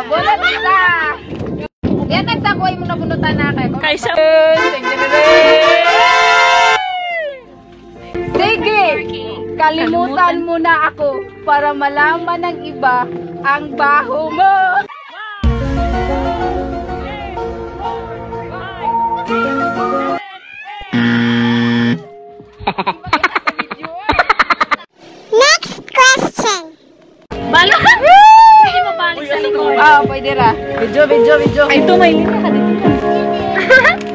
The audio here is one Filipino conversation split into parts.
Bunot isa. Yan, nagsakuhay mo na bunutan na kayo. Kaysa. Sige, kalimutan mo na ako para malaman ng iba ang baho mo. Next question. Bala! Hindi mo balik sa likod. Pwede ra. Video. Ay, ito may lima ka dito.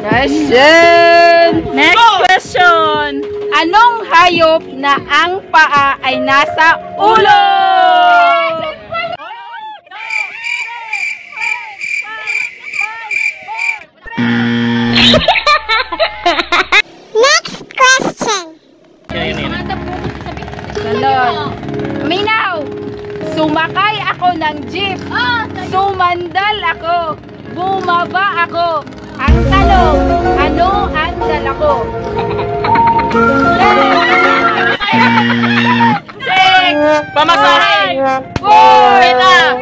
Question. Next question. Anong hayop na ang paa ay nasa ulo? Next question. Sunod. Minaw. Sumakay ako ng jeep. Sumandal ako. Bumaba ako. Ang tanong, ano ang dala ko? Six! Pamasahe! 4, 1.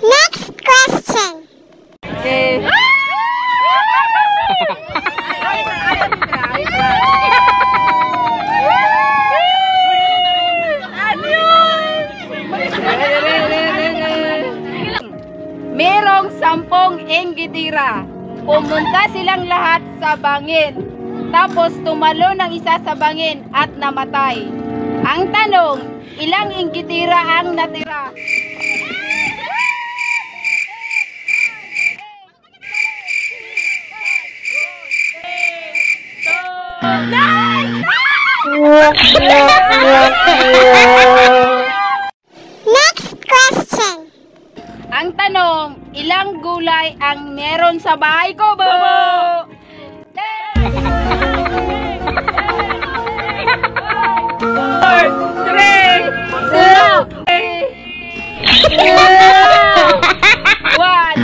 Next question. Okay. Merong 10 enggitira. Pumunta silang lahat sa bangin. Tapos tumalo ng isa sa bangin at namatay. Ang tanong, ilang enggitira ang natira? Next question. Ang tanong, ilang gulay ang meron sa bahay ko, bo? 1.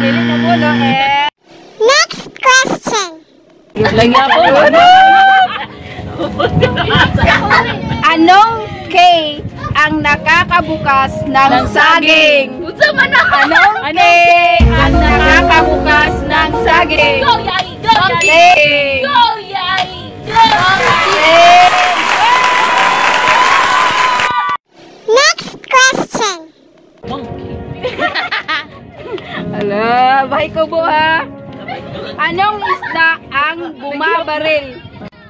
Dili na po, no, eh. Next question. Lagyan po. Anong K ang nakakabukas ng saging? Anong K ang nakakabukas ng saging? Go, yay! Go, K. yay! Go, yay! Go, yay! Next question. Ala, bahay ko po, ha? Anong isda ang bumabaril?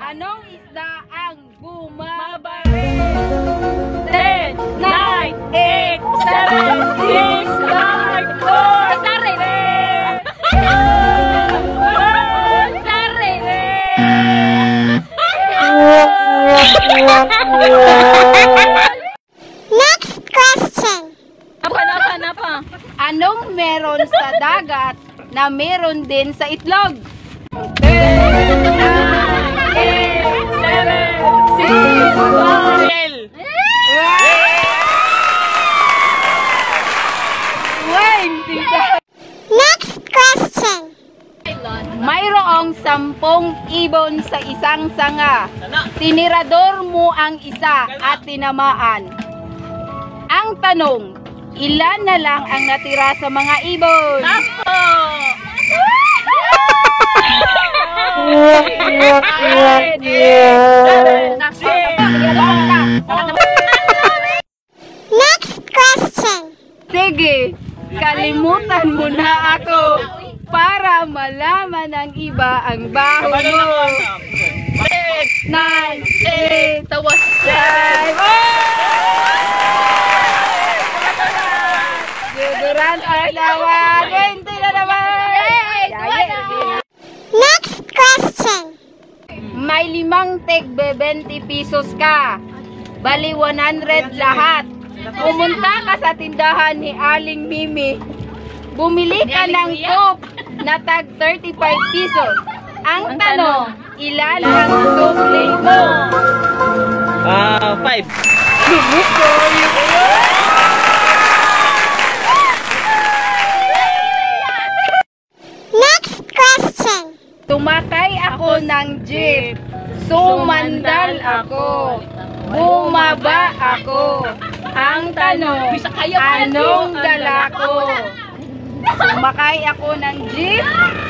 Anong isda ang bumabaril? 10, 9, 8, 7, 6, 5, 4, 3. Next question. Apa? Anong meron sa dagat na meron din sa itlog? 10, 9, 8, 7, 6, 5. Next question. Mayroong 10 ibon sa isang sanga. Tinirador mo ang isa at tinamaan. Ang tanong, ilan na lang ang natira sa mga ibon? Next question. Sige, kalimutan mo na ako para malaman ng iba ang baho mo. 9, 8, tawas 5. Duduran or naman. 20 na naman. Next question. May 5 tig 20 pesos ka. Bali 100 lahat. Pumunta ka sa tindahan ni Aling Mimi. Bumili ka ng coke na tag 35 pesos. Ang tanong, ilan ang tumbling mo? 5. Next question. Tumakay ako ng jeep. Sumandal ako. Bumaba ako. Ang tanong, anong dala ko? Sumakay ako ng jeep,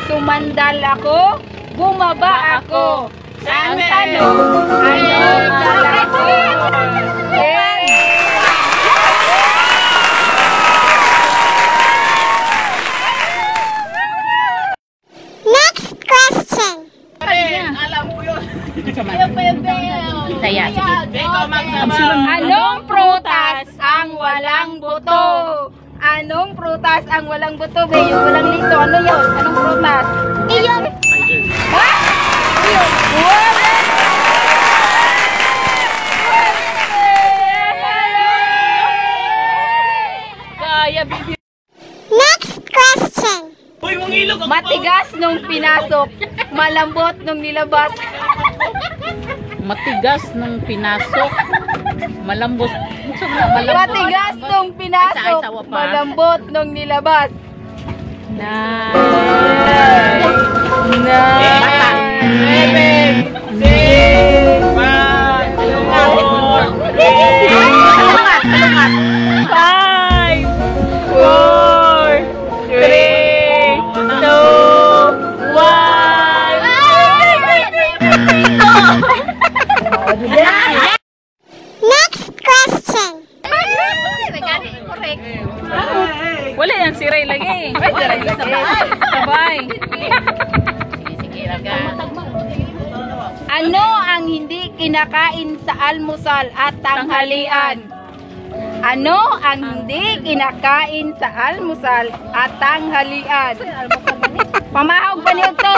sumandal ako, bumaba ako. Ang tanong, anong dala ko? Next question. Saya, sige. Anong prutas ang walang buto? Anong prutas ang walang buto? Be, yung walang liso. Ano yun? Anong prutas? Iyon. Ha? Wala! Kaya, bibi. Next question. Matigas nung pinasok, malambot nung nilabas. Matigas nung pinasok. Malambot. Matigas nung pinasok, Ay, sawa pa. malambot nung nilabas. Next question. Wala yan, siray lagi. Sabay. Ano ang hindi kinakain sa almusal at tanghalian? Ano ang hindi kinakain sa almusal at tanghalian? Pamahog pa niyo to.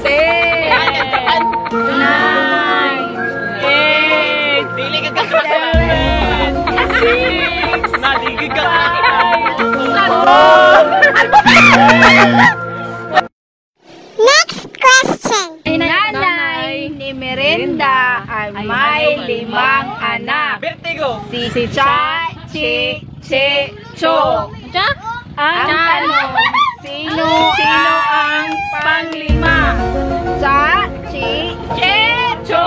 Six, nine, eight, Next question. Nanay ni Merenda ay may 5 anak. Si Cha, Chi, Che, Cho. Ang tanong, sino ang panglima? Cha, Chi, Che, Cho.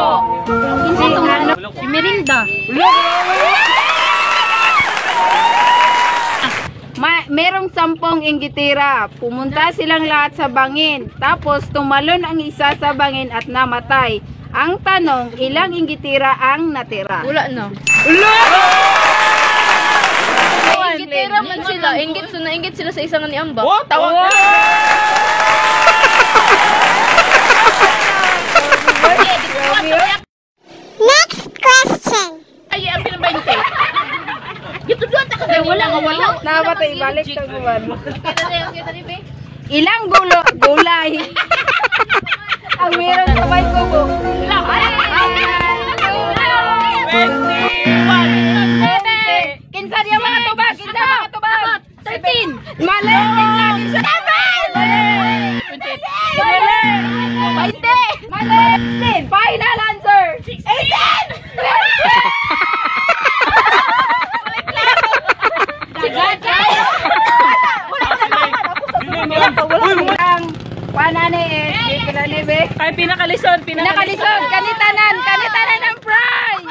Si ano? Si Merinda. Merong 10 inggitira. Pumunta silang lahat sa bangin. Tapos tumalon ang isa sa bangin at namatay. Ang tanong, ilang inggitira ang natira? Wala na. Ingitira man sila. Nainggit sila sa isang ni Amba. Tawa! Next question. Ay, ang pinabante. Ito doon, wala. Nabatay, balik ka guwan. Ilang gulay ang meron sa may kubo? 21. Kinsa niya mga tubag? 13. Mali! Kinsa? 20. Mali! Final answer! 18! Panane Ay, pinakalisod. Pinakalisod! Kanitanan ang prize!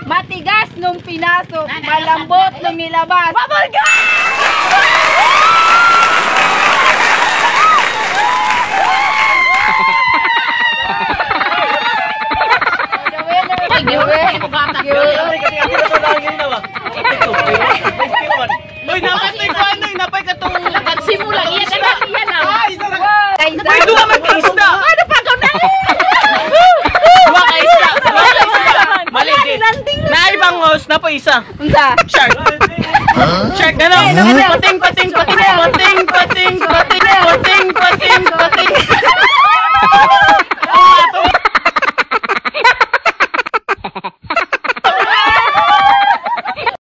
Matigas nung pinasok, malambot nung nilabas. Simula, iyan lang. May duwa man ka isda. Ano pa ka na? Duwa ka isda. Mali din. Naibangos na po isa. Unsa? Shark. Shark na lang. Pating.